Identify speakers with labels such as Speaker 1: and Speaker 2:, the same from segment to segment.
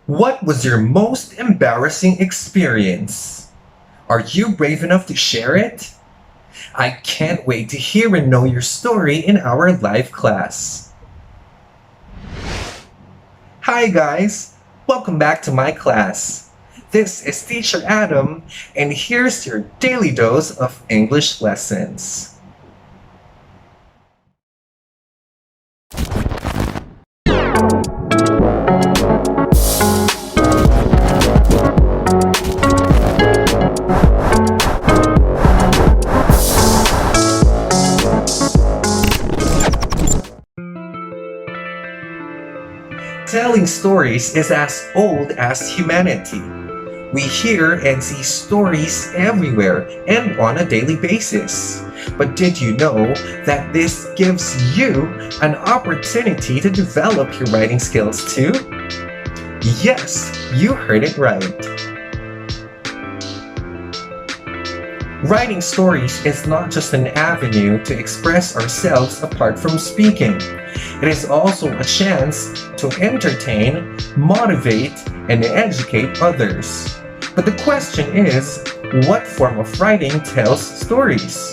Speaker 1: What was your most embarrassing experience? Are you brave enough to share it? I can't wait to hear and know your story in our live class. Hi guys, welcome back to my class. This is Teacher Adam, and here's your daily dose of English lessons. Telling stories is as old as humanity. We hear and see stories everywhere and on a daily basis. But did you know that this gives you an opportunity to develop your writing skills too? Yes, you heard it right. Writing stories is not just an avenue to express ourselves apart from speaking. It is also a chance to entertain, motivate, and educate others. But the question is, what form of writing tells stories?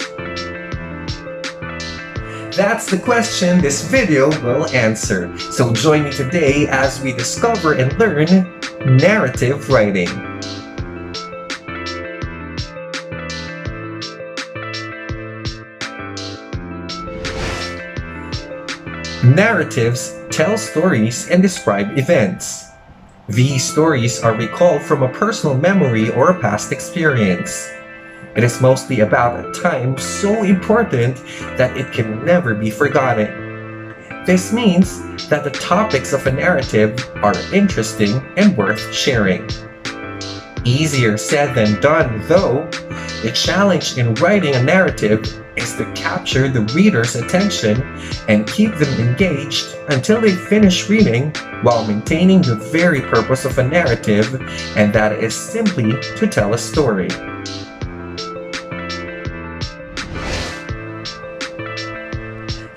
Speaker 1: That's the question this video will answer. So join me today as we discover and learn narrative writing. Narratives tell stories and describe events. These stories are recalled from a personal memory or a past experience. It is mostly about a time so important that it can never be forgotten. This means that the topics of a narrative are interesting and worth sharing. Easier said than done, though. The challenge in writing a narrative is to capture the reader's attention and keep them engaged until they finish reading while maintaining the very purpose of a narrative, and that is simply to tell a story.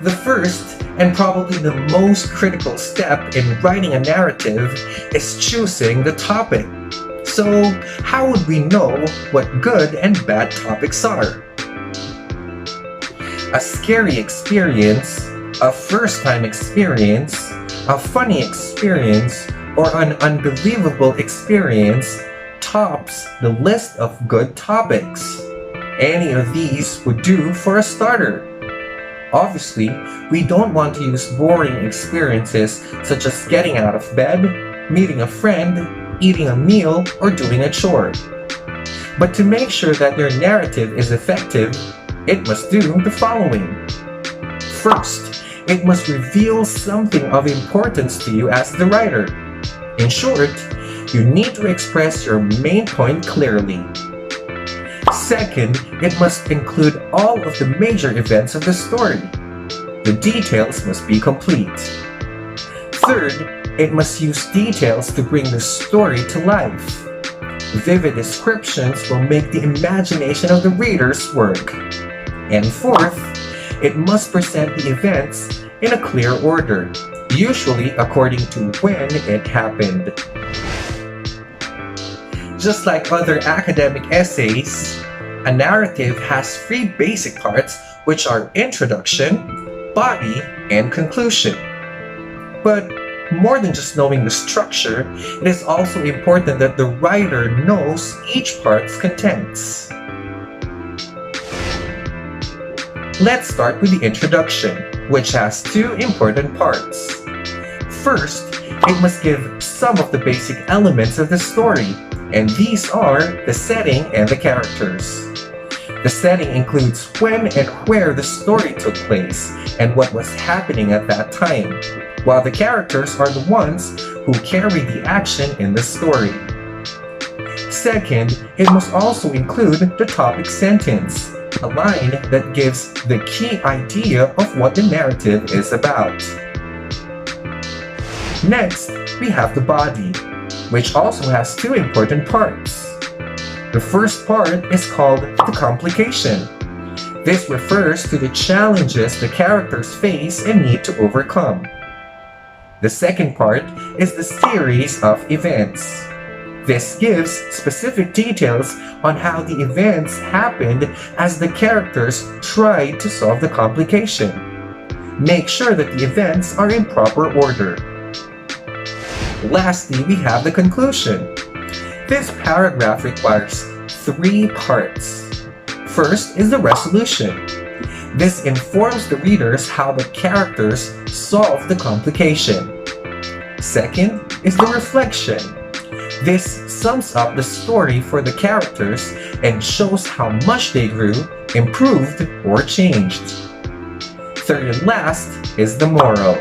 Speaker 1: The first and probably the most critical step in writing a narrative is choosing the topic. So, how would we know what good and bad topics are? A scary experience, a first-time experience, a funny experience, or an unbelievable experience tops the list of good topics. Any of these would do for a starter. Obviously, we don't want to use boring experiences such as getting out of bed, meeting a friend, eating a meal, or doing a chore. But to make sure that your narrative is effective, it must do the following. First, it must reveal something of importance to you as the writer. In short, you need to express your main point clearly. Second, it must include all of the major events of the story. The details must be complete. Third, it must use details to bring the story to life. Vivid descriptions will make the imagination of the readers work. And fourth, it must present the events in a clear order, usually according to when it happened. Just like other academic essays, a narrative has three basic parts, which are introduction, body, and conclusion. But more than just knowing the structure, it is also important that the writer knows each part's contents. Let's start with the introduction, which has two important parts. First, it must give some of the basic elements of the story, and these are the setting and the characters. The setting includes when and where the story took place and what was happening at that time, while the characters are the ones who carry the action in the story. Second, it must also include the topic sentence, a line that gives the key idea of what the narrative is about. Next, we have the body, which also has two important parts. The first part is called the complication. This refers to the challenges the characters face and need to overcome. The second part is the series of events. This gives specific details on how the events happened as the characters tried to solve the complication. Make sure that the events are in proper order. Lastly, we have the conclusion. This paragraph requires 3 parts. First is the resolution. This informs the readers how the characters solve the complication. Second is the reflection. This sums up the story for the characters and shows how much they grew, improved, or changed. Third and last is the moral.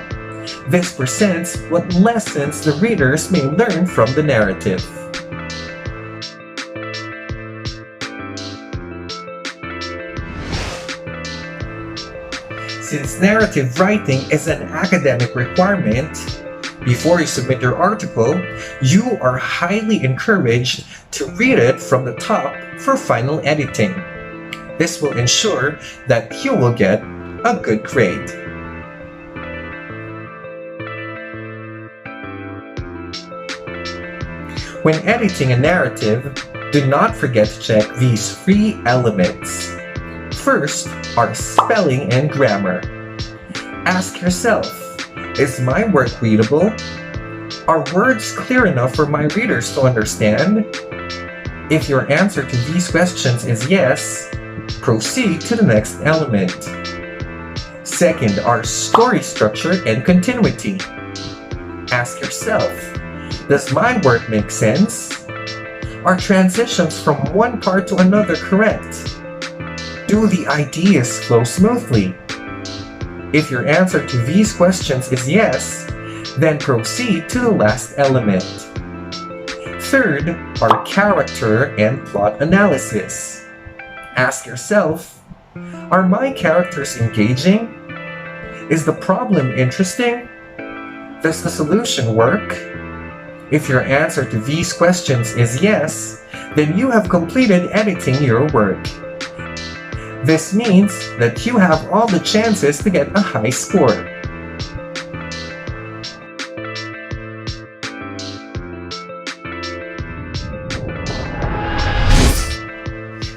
Speaker 1: This presents what lessons the readers may learn from the narrative. Since narrative writing is an academic requirement, before you submit your article, you are highly encouraged to read it from the top for final editing. This will ensure that you will get a good grade. When editing a narrative, do not forget to check these 3 elements. First are spelling and grammar. Ask yourself, is my work readable? Are words clear enough for my readers to understand? If your answer to these questions is yes, proceed to the next element. Second are story structure and continuity. Ask yourself, does my work make sense? Are transitions from one part to another correct? Do the ideas flow smoothly? If your answer to these questions is yes, then proceed to the last element. Third are character and plot analysis. Ask yourself, are my characters engaging? Is the problem interesting? Does the solution work? If your answer to these questions is yes, then you have completed editing your work. This means that you have all the chances to get a high score.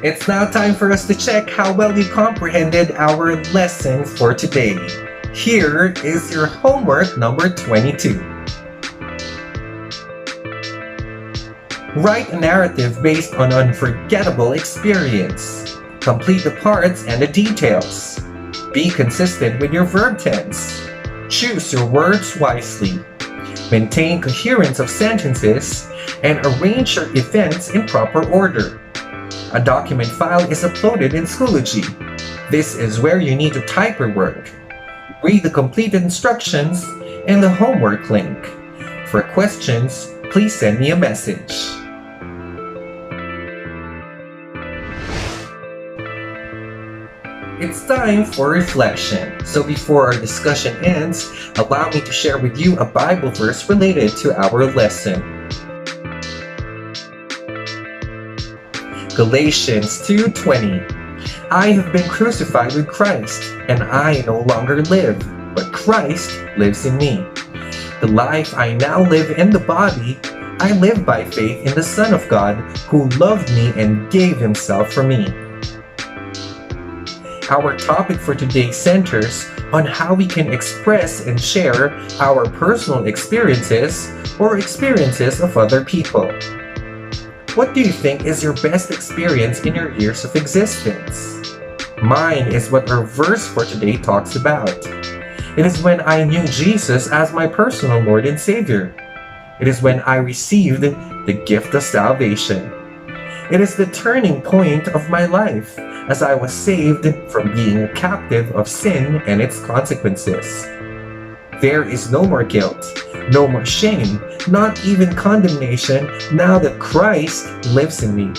Speaker 1: It's now time for us to check how well you comprehended our lesson for today. Here is your homework number 22. Write a narrative based on an unforgettable experience. Complete the parts and the details. Be consistent with your verb tense. Choose your words wisely. Maintain coherence of sentences and arrange your events in proper order. A document file is uploaded in Schoology. This is where you need to type your work. Read the completed instructions and the homework link. For questions, please send me a message. It's time for reflection. So before our discussion ends, allow me to share with you a Bible verse related to our lesson. Galatians 2:20. I have been crucified with Christ, and I no longer live, but Christ lives in me. The life I now live in the body, I live by faith in the Son of God, who loved me and gave himself for me. Our topic for today centers on how we can express and share our personal experiences or experiences of other people. What do you think is your best experience in your years of existence? Mine is what our verse for today talks about. It is when I knew Jesus as my personal Lord and Savior. It is when I received the gift of salvation. It is the turning point of my life as I was saved from being a captive of sin and its consequences. There is no more guilt, no more shame, not even condemnation now that Christ lives in me.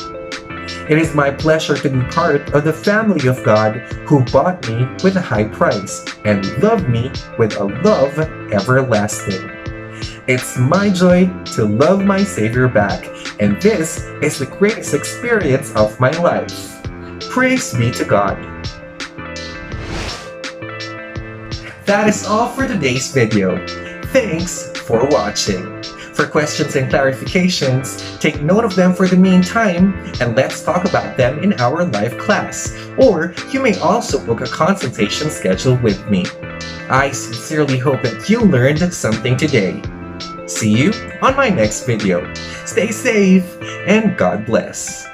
Speaker 1: It is my pleasure to be part of the family of God who bought me with a high price and loved me with a love everlasting. It's my joy to love my Savior back, and this is the greatest experience of my life. Praise be to God. That is all for today's video. Thanks for watching. For questions and clarifications, take note of them for the meantime, and let's talk about them in our live class. Or you may also book a consultation schedule with me. I sincerely hope that you learned something today. See you on my next video. Stay safe and God bless.